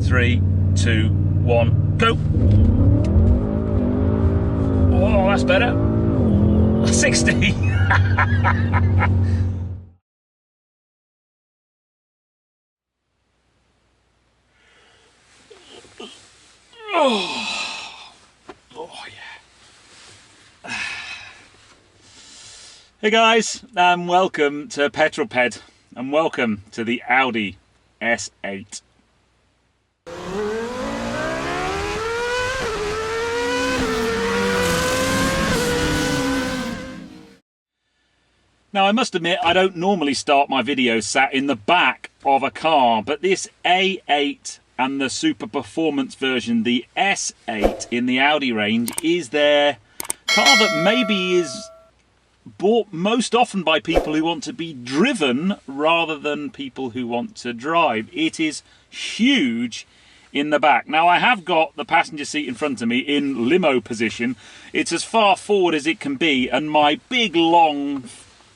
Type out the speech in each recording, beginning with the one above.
3, 2, 1, go. Oh, that's better. 60. Oh yeah. Hey guys, and welcome to Petrol Ped, and welcome to the Audi S8. Now I must admit I don't normally start my videos sat in the back of a car, but this A8 and the super performance version, the S8 in the Audi range, is their car that maybe is bought most often by people who want to be driven rather than people who want to drive. It is huge in the back. Now I have got the passenger seat in front of me in limo position. It's as far forward as it can be, and my big long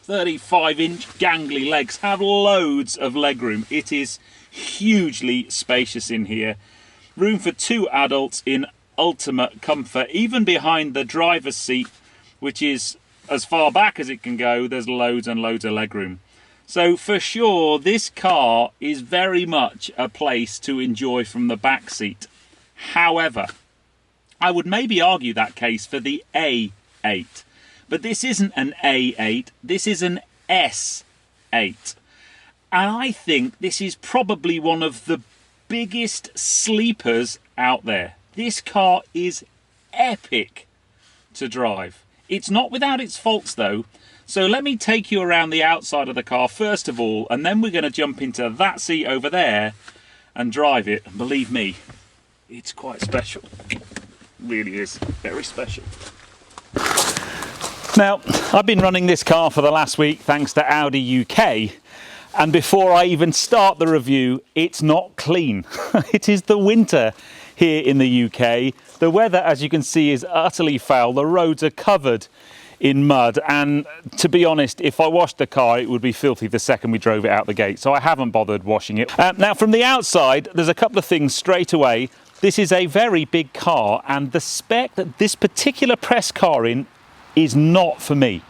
35-inch gangly legs have loads of legroom. It is hugely spacious in here. Room for 2 adults in ultimate comfort. Even behind the driver's seat, which is as far back as it can go, there's loads and loads of legroom. So for sure, this car is very much a place to enjoy from the back seat. However, I would maybe argue that case for the A8. But this isn't an A8, this is an S8. And I think this is probably one of the biggest sleepers out there. This car is epic to drive. It's not without its faults though. So let me take you around the outside of the car first of all, and then we're going to jump into that seat over there and drive it. And believe me, it's quite special. It really is very special. Now, I've been running this car for the last week thanks to Audi UK, and before I even start the review, it's not clean. It is the winter here in the UK. The weather, as you can see, is utterly foul. The roads are covered in mud, and to be honest, if I washed the car, it would be filthy the second we drove it out the gate, so I haven't bothered washing it. Now, from the outside, there's a couple of things straight away. This is a very big car, and the spec that this particular press car in is not for me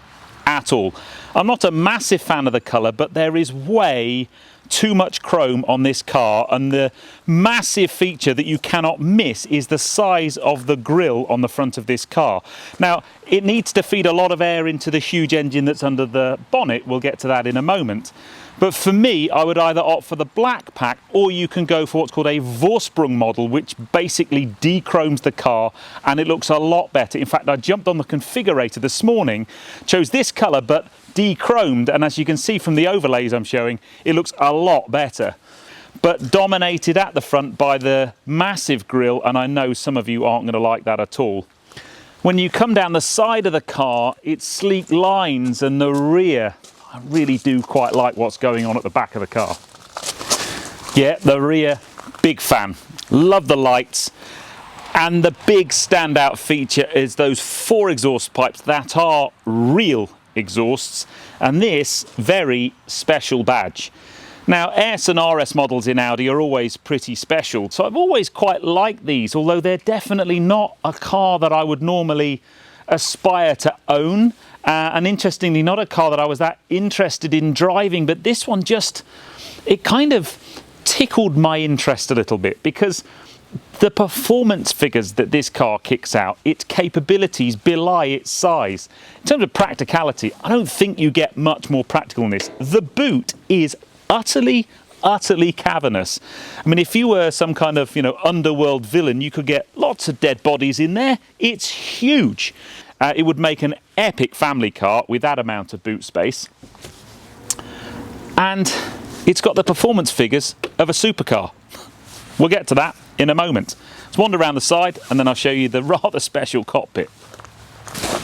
at all. I'm not a massive fan of the colour, but there is way too much chrome on this car, and the massive feature that you cannot miss is the size of the grille on the front of this car. Now, it needs to feed a lot of air into the huge engine that's under the bonnet. We'll get to that in a moment. But for me, I would either opt for the black pack, or you can go for what's called a Vorsprung model, which basically de-chromes the car, and it looks a lot better. In fact, I jumped on the configurator this morning, chose this colour, but de-chromed, and as you can see from the overlays I'm showing, it looks a lot better. But dominated at the front by the massive grille, and I know some of you aren't going to like that at all. When you come down the side of the car, it's sleek lines, and the rear, I really do quite like what's going on at the back of the car. Yeah, the rear, big fan. Love the lights. And the big standout feature is those 4 exhaust pipes that are real exhausts, and this very special badge. Now, S and RS models in Audi are always pretty special, so I've always quite liked these, although they're definitely not a car that I would normally aspire to own. And interestingly, not a car that I was that interested in driving, but this one just, it kind of tickled my interest a little bit, because the performance figures that this car kicks out, its capabilities belie its size. In terms of practicality, I don't think you get much more practical than this. The boot is utterly cavernous. I mean, if you were some kind of, underworld villain, you could get lots of dead bodies in there. It's huge. It would make an epic family car with that amount of boot space. And it's got the performance figures of a supercar. We'll get to that in a moment. Let's wander around the side, and then I'll show you the rather special cockpit.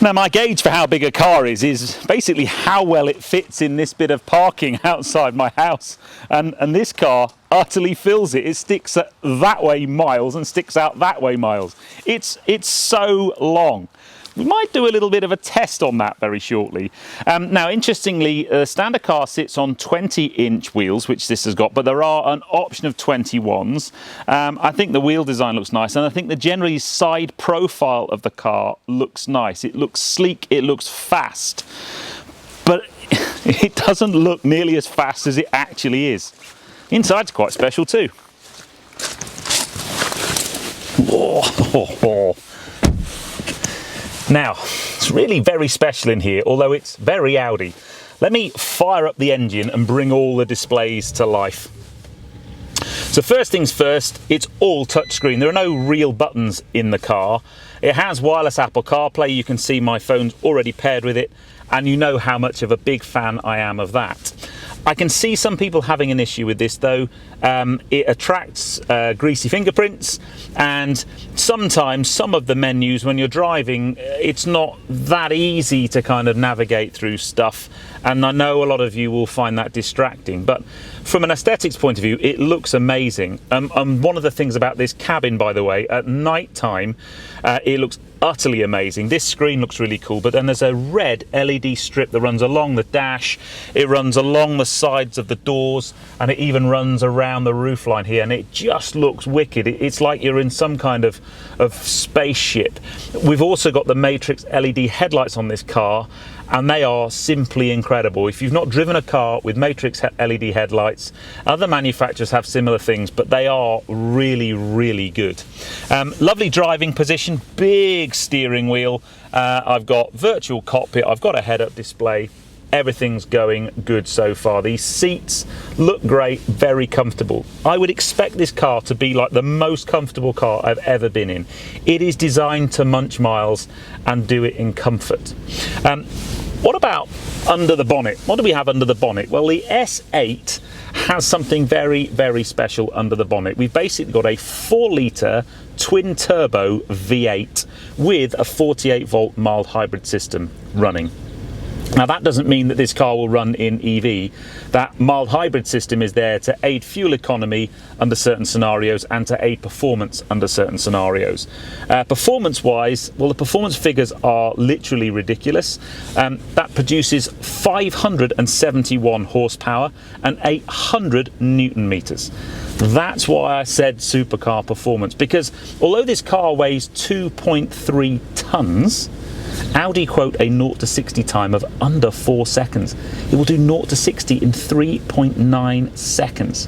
Now, my gauge for how big a car is basically how well it fits in this bit of parking outside my house. And this car utterly fills it. It sticks that way miles and sticks out that way miles. It's so long. we might do a little bit of a test on that very shortly. Now, interestingly, the standard car sits on 20-inch wheels, which this has got, but there are an option of 21s. I think the wheel design looks nice, and I think the generally side profile of the car looks nice. It looks sleek, it looks fast, but it doesn't look nearly as fast as it actually is. Inside's quite special too. Oh. Now, it's really very special in here, although it's very Audi. Let me fire up the engine and bring all the displays to life. So first things first, it's all touchscreen. There are no real buttons in the car. It has wireless Apple CarPlay. You can see my phone's already paired with it, and you know how much of a big fan I am of that. I can see some people having an issue with this though. It attracts greasy fingerprints, and sometimes some of the menus when you're driving, it's not that easy to kind of navigate through stuff, and I know a lot of you will find that distracting, but from an aesthetics point of view, it looks amazing. One of the things about this cabin, by the way, at night time, it looks utterly amazing. This screen looks really cool, but then there's a red LED strip that runs along the dash, it runs along the sides of the doors, and it even runs around the roofline here, and it just looks wicked. It's like you're in some kind of spaceship. We've also got the Matrix LED headlights on this car, and they are simply incredible. If you've not driven a car with Matrix LED headlights, other manufacturers have similar things, but they are really, really good. Lovely driving position, big steering wheel. I've got virtual cockpit, I've got a head-up display. Everything's going good so far. These seats look great, very comfortable. I would expect this car to be like the most comfortable car I've ever been in. It is designed to munch miles and do it in comfort. What about under the bonnet? What do we have under the bonnet? Well, the S8 has something very, very special under the bonnet. We've basically got a 4-litre twin turbo V8 with a 48-volt mild hybrid system running. Now, that doesn't mean that this car will run in EV. That mild hybrid system is there to aid fuel economy under certain scenarios and to aid performance under certain scenarios. Performance-wise, well, the performance figures are literally ridiculous. That produces 571 horsepower and 800 newton meters. That's why I said supercar performance, because although this car weighs 2.3 tons, Audi quote a 0 to 60 time of under 4 seconds. It will do 0 to 60 in 3.9 seconds.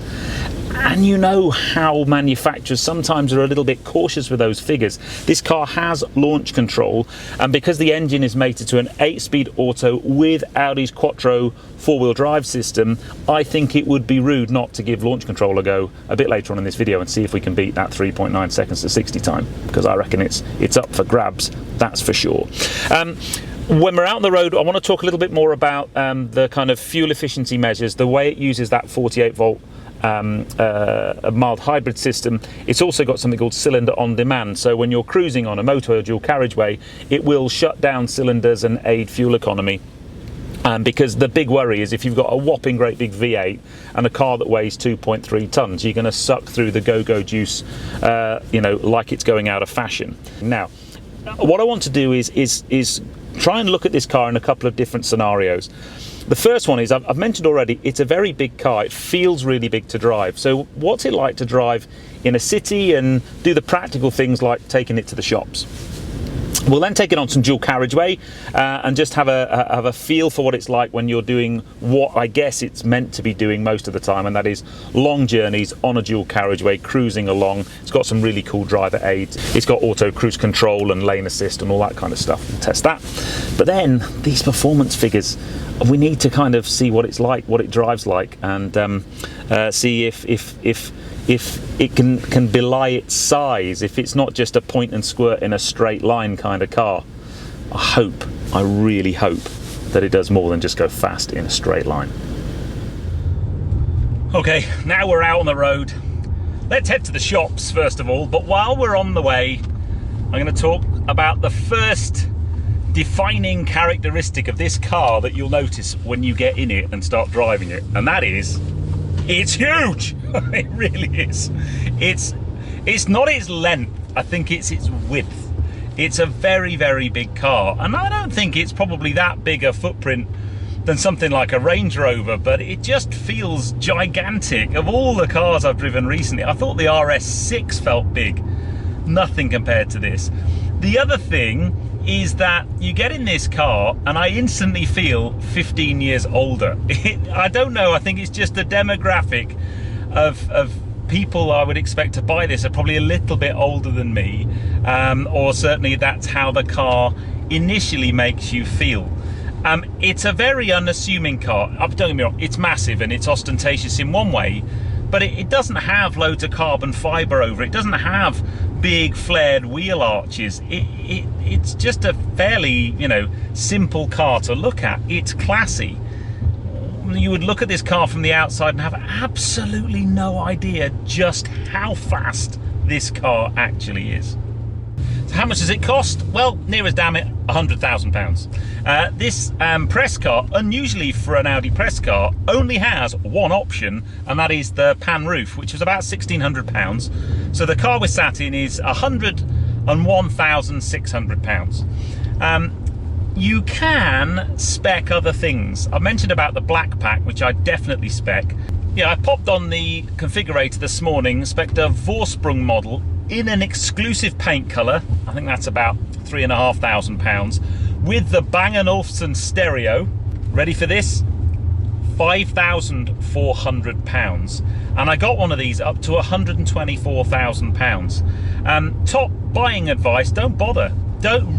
And you know how manufacturers sometimes are a little bit cautious with those figures. This car has launch control, and because the engine is mated to an 8-speed auto with Audi's Quattro 4-wheel drive system, I think it would be rude not to give launch control a go a bit later on in this video and see if we can beat that 3.9 seconds to 60 time, because I reckon it's up for grabs, that's for sure. When we're out on the road, I want to talk a little bit more about the kind of fuel efficiency measures, the way it uses that 48-volt a mild hybrid system. It's also got something called cylinder on demand, so when you're cruising on a motor or dual carriageway, it will shut down cylinders and aid fuel economy. Because the big worry is if you've got a whopping great big V8 and a car that weighs 2.3 tons, you're going to suck through the go-go juice, you know, like it's going out of fashion. Now, what I want to do is try and look at this car in a couple of different scenarios. The first one is, I've mentioned already, it's a very big car. It feels really big to drive. So what's it like to drive in a city and do the practical things like taking it to the shops? We'll then take it on some dual carriageway and just have a feel for what it's like when you're doing what I guess it's meant to be doing most of the time, and that is long journeys on a dual carriageway, cruising along. It's got some really cool driver aids. It's got auto cruise control and lane assist and all that kind of stuff. We'll test that. But then these performance figures, we need to kind of see what it's like, what it drives like, and see if it can belie its size, if it's not just a point and squirt in a straight line kind of car. I really hope that it does more than just go fast in a straight line. Okay, now we're out on the road. Let's head to the shops first of all, but while we're on the way, I'm going to talk about the first defining characteristic of this car that you'll notice when you get in it and start driving it, and that is, it's huge. It really is. It's not its length, I think it's its width. It's a very, very big car, and I don't think it's probably that big a footprint than something like a Range Rover, but it just feels gigantic. Of all the cars I've driven recently, I thought the RS6 felt big. Nothing compared to this. The other thing is that you get in this car and I instantly feel 15 years older. I don't know, I think it's just the demographic of people I would expect to buy this are probably a little bit older than me, or certainly that's how the car initially makes you feel. It's a very unassuming car. Don't get me wrong, it's massive and it's ostentatious in one way, but it doesn't have loads of carbon fibre over it. It doesn't have big flared wheel arches. It's just a fairly, you know, simple car to look at. It's classy. You would look at this car from the outside and have absolutely no idea just how fast this car actually is. So how much does it cost? Well, near as damn it, £100,000. This press car, unusually for an Audi press car, only has one option, and that is the pan roof, which was about £1,600. So the car we're sat in is £101,600. You can spec other things. I mentioned about the black pack, which I definitely spec. Yeah, I popped on the configurator this morning, spec'd a Vorsprung model in an exclusive paint colour. I think that's about £3,500, with the Bang & Olufsen stereo. Ready for this? £5,400. And I got one of these up to £124,000. Top buying advice, don't bother. Don't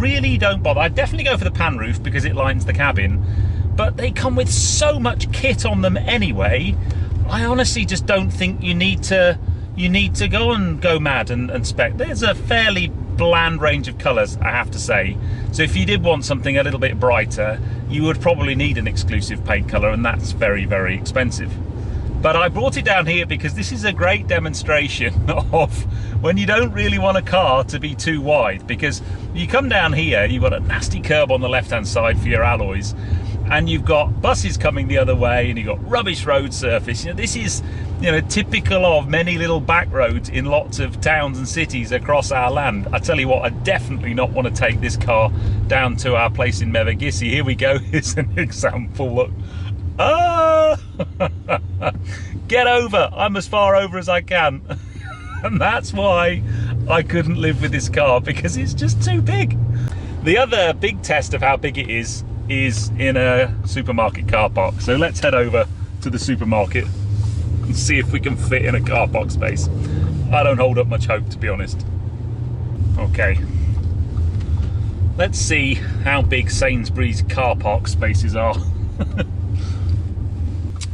bother. I'd definitely go for the pan roof because it lightens the cabin, but they come with so much kit on them anyway. I honestly just don't think you need to go mad and spec. There's a fairly bland range of colours, I have to say. So if you did want something a little bit brighter, you would probably need an exclusive paint colour, and that's very, very expensive. But I brought it down here because this is a great demonstration of when you don't really want a car to be too wide, because you come down here, you've got a nasty curb on the left-hand side for your alloys, and you've got buses coming the other way, and you've got rubbish road surface. You know, this is, you know, typical of many little back roads in lots of towns and cities across our land. I tell you what, I definitely not want to take this car down to our place in Mevagissi. Here we go, here's an example, look. Ah! Get over, I'm as far over as I can. And that's why I couldn't live with this car, because it's just too big. The other big test of how big it is in a supermarket car park. So let's head over to the supermarket and see if we can fit in a car park space. I don't hold up much hope, to be honest. Okay, let's see how big Sainsbury's car park spaces are.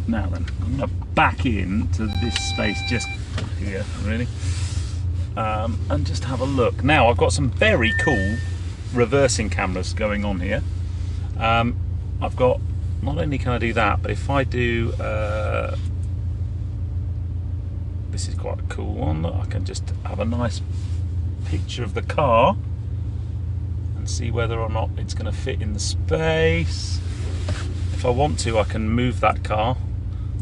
Now then, I'm going to back into this space just here, really, and just have a look. Now, I've got some very cool reversing cameras going on here. I've got, not only can I do that, but if I do, this is quite a cool one. I can just have a nice picture of the car and see whether or not it's going to fit in the space. If I want to, I can move that car.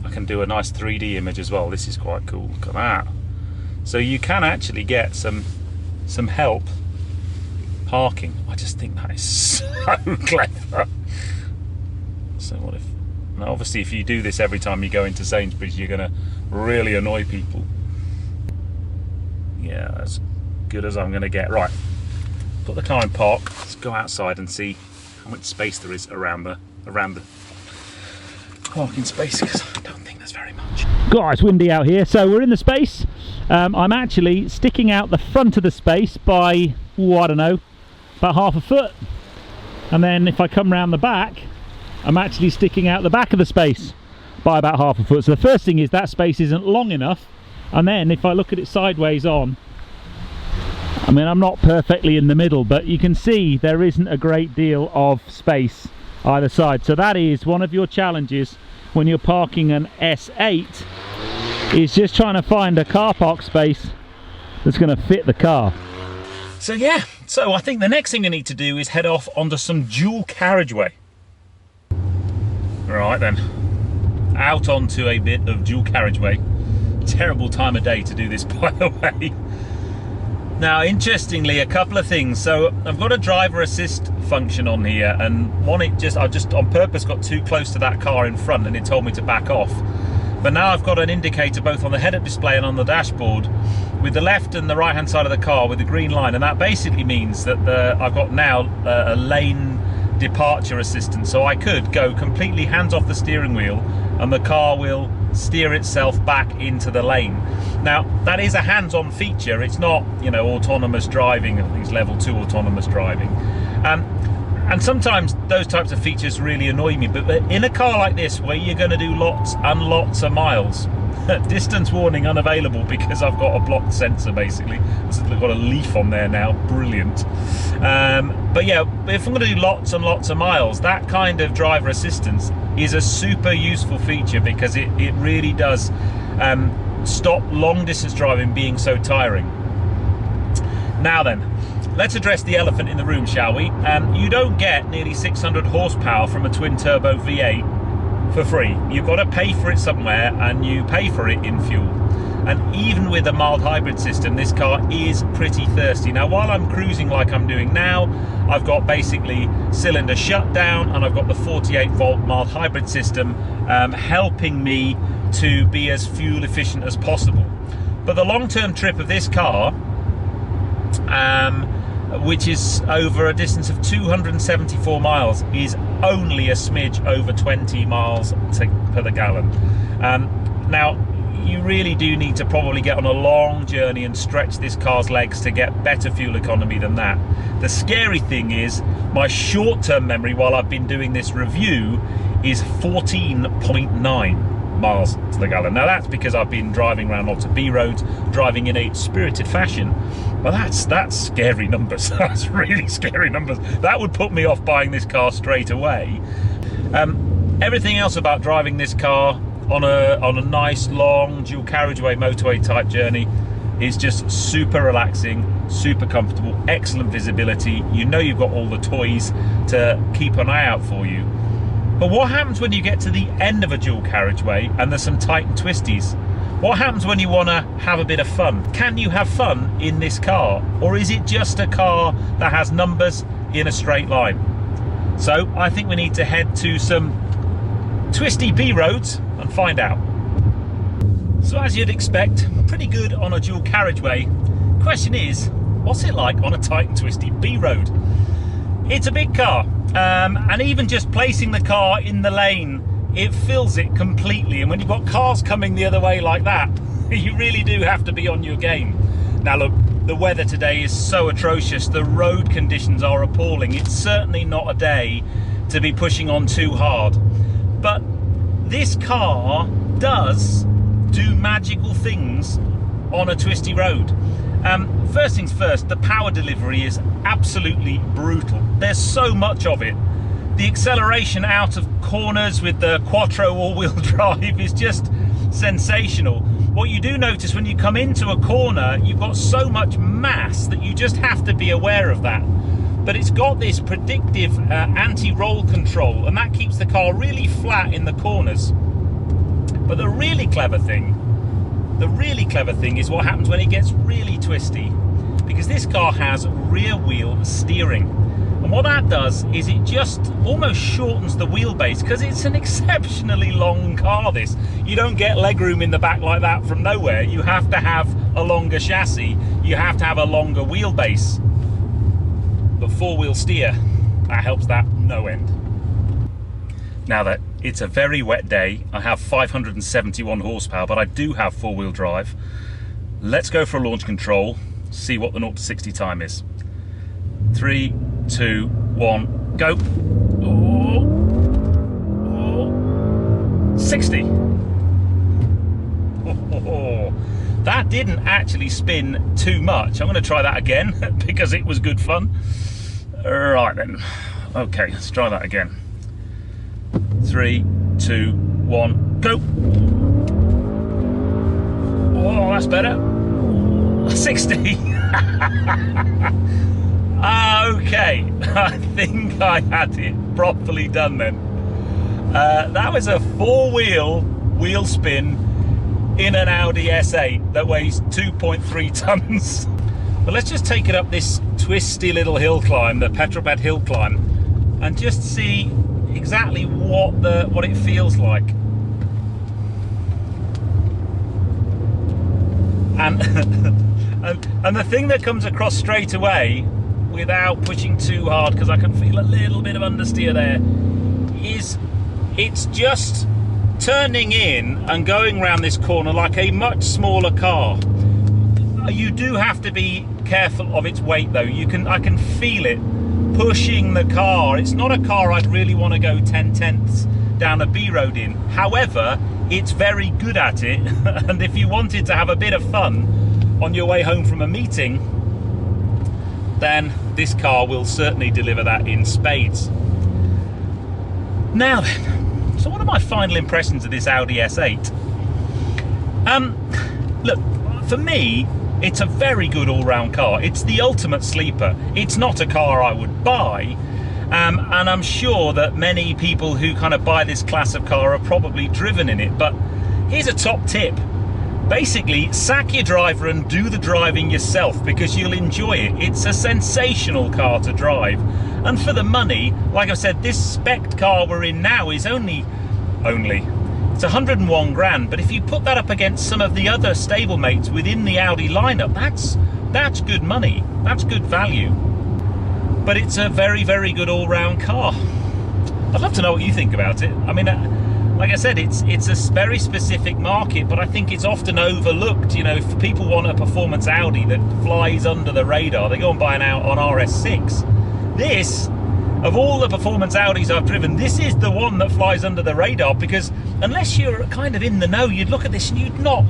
I can do a nice 3D image as well. This is quite cool. Look at that. So you can actually get some help parking. I just think that is so clever. So what if, now obviously if you do this every time you go into Sainsbury's, you're going to really annoy people. Yeah, as good as I'm going to get. Right, put the car in park. Let's go outside and see how much space there is around the parking space, because I don't think there's very much. God, it's windy out here. So we're in the space. I'm actually sticking out the front of the space by, I don't know, about half a foot. And then if I come round the back, I'm actually sticking out the back of the space by about half a foot. So the first thing is that space isn't long enough. And then if I look at it sideways on, I mean, I'm not perfectly in the middle, but you can see there isn't a great deal of space either side. So that is one of your challenges when you're parking an S8, is just trying to find a car park space that's going to fit the car. So yeah, so I think the next thing we need to do is head off onto some dual carriageway. Right then, out onto a bit of dual carriageway. Terrible time of day to do this, by the way. Now, interestingly, a couple of things. So I've got a driver assist function on here, and I just on purpose got too close to that car in front and it told me to back off. But now I've got an indicator both on the head-up display and on the dashboard with the left and the right hand side of the car with the green line, and that basically means that I've got now a lane departure assistance, so I could go completely hands off the steering wheel and the car will steer itself back into the lane. Now, that is a hands-on feature. It's not, you know, autonomous driving. I think it's level 2 autonomous driving. And sometimes those types of features really annoy me, but in a car like this where you're going to do lots and lots of miles, distance warning unavailable because I've got a blocked sensor basically. I've got a leaf on there now, brilliant. But yeah, if I'm going to do lots and lots of miles, that kind of driver assistance is a super useful feature because it really does stop long distance driving being so tiring. Now then, let's address the elephant in the room, shall we? You don't get nearly 600 horsepower from a twin turbo V8 for free. You've got to pay for it somewhere, and you pay for it in fuel. And even with a mild hybrid system, this car is pretty thirsty. Now, while I'm cruising like I'm doing now, I've got basically cylinder shutdown and I've got the 48-volt mild hybrid system helping me to be as fuel efficient as possible. But the long-term trip of this car, which is over a distance of 274 miles, is only a smidge over 20 miles per the gallon. Now, you really do need to probably get on a long journey and stretch this car's legs to get better fuel economy than that. The scary thing is, my short-term memory while I've been doing this review is 14.9 miles to the gallon. Now that's because I've been driving around lots of B roads, driving in a spirited fashion. But that's scary numbers. That's really scary numbers. That would put me off buying this car straight away. Everything else about driving this car on a nice long dual carriageway motorway type journey is just super relaxing, super comfortable, excellent visibility. You know you've got all the toys to keep an eye out for you. But what happens when you get to the end of a dual carriageway and there's some tight and twisties? What happens when you want to have a bit of fun? Can you have fun in this car? Or is it just a car that has numbers in a straight line? So I think we need to head to some twisty B roads and find out. So as you'd expect, pretty good on a dual carriageway. Question is, what's it like on a tight and twisty B road? It's a big car, and even just placing the car in the lane, it fills it completely. And when you've got cars coming the other way like that, you really do have to be on your game. Now look, the weather today is so atrocious. The road conditions are appalling. It's certainly not a day to be pushing on too hard. But this car does do magical things on a twisty road. First things first, the power delivery is absolutely brutal. There's so much of it. The acceleration out of corners with the Quattro all-wheel drive is just sensational. What you do notice when you come into a corner, you've got so much mass that you just have to be aware of that. But it's got this predictive anti-roll control, and that keeps the car really flat in the corners. But the really clever thing is what happens when it gets really twisty, because this car has rear wheel steering. And what that does is it just almost shortens the wheelbase, because it's an exceptionally long car, this. You don't get legroom in the back like that from nowhere. You have to have a longer chassis. You have to have a longer wheelbase. But four-wheel steer, that helps that no end. Now that it's a very wet day, I have 571 horsepower, but I do have four-wheel drive. Let's go for a launch control, see what the 0 to 60 time is. 3, 2, 1, go. Oh, 60. Oh, that didn't actually spin too much. I'm going to try that again because it was good fun. Right then. Okay, let's try that again. 3, 2, 1, go. Oh, that's better. 60. Okay, I think I had it properly done then. That was a four-wheel wheel spin in an Audi S8 that weighs 2.3 tons. But let's just take it up this twisty little hill climb, the Petrol hill climb, and just see exactly what it feels like. And and the thing that comes across straight away, without pushing too hard, because I can feel a little bit of understeer there, is it's just turning in and going around this corner like a much smaller car. You do have to be careful of its weight though. I can feel it pushing the car. It's not a car I'd really want to go 10/10ths down a B road in. However, it's very good at it. And if you wanted to have a bit of fun on your way home from a meeting, then this car will certainly deliver that in spades. Now then, so what are my final impressions of this Audi S8? Look, for me, it's a very good all-round car. It's the ultimate sleeper. It's not a car I would buy, and I'm sure that many people who kind of buy this class of car are probably driven in it. But here's a top tip. Basically, sack your driver and do the driving yourself, because you'll enjoy it. It's a sensational car to drive. And for the money, like I said, this spec car we're in now is only it's 101 grand, but if you put that up against some of the other stablemates within the Audi lineup, that's good money, that's good value. But it's a very, very good all-round car. I'd love to know what you think about it. I mean, like I said, it's a very specific market, but I think it's often overlooked. You know, if people want a performance Audi that flies under the radar, they go and buy an RS6. This, of all the performance Audis I've driven, this is the one that flies under the radar, because unless you're kind of in the know, you'd look at this and you'd not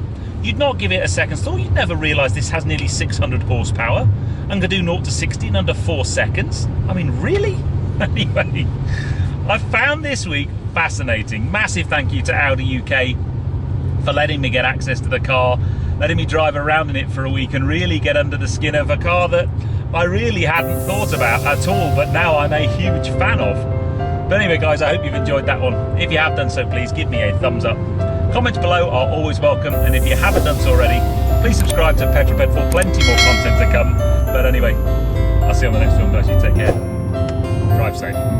give it a second's thought. You'd never realise this has nearly 600 horsepower and can do 0 to 60 in under 4 seconds. I mean, really? Anyway, I found this week fascinating. Massive thank you to Audi UK for letting me get access to the car, letting me drive around in it for a week and really get under the skin of a car that I really hadn't thought about at all, but now I'm a huge fan of. But anyway guys, I hope you've enjoyed that one. If you have done so, please give me a thumbs up. Comments below are always welcome, and if you haven't done so already, please subscribe to Petrol for plenty more content to come. But anyway, I'll see you on the next one guys. You take care. Drive safe.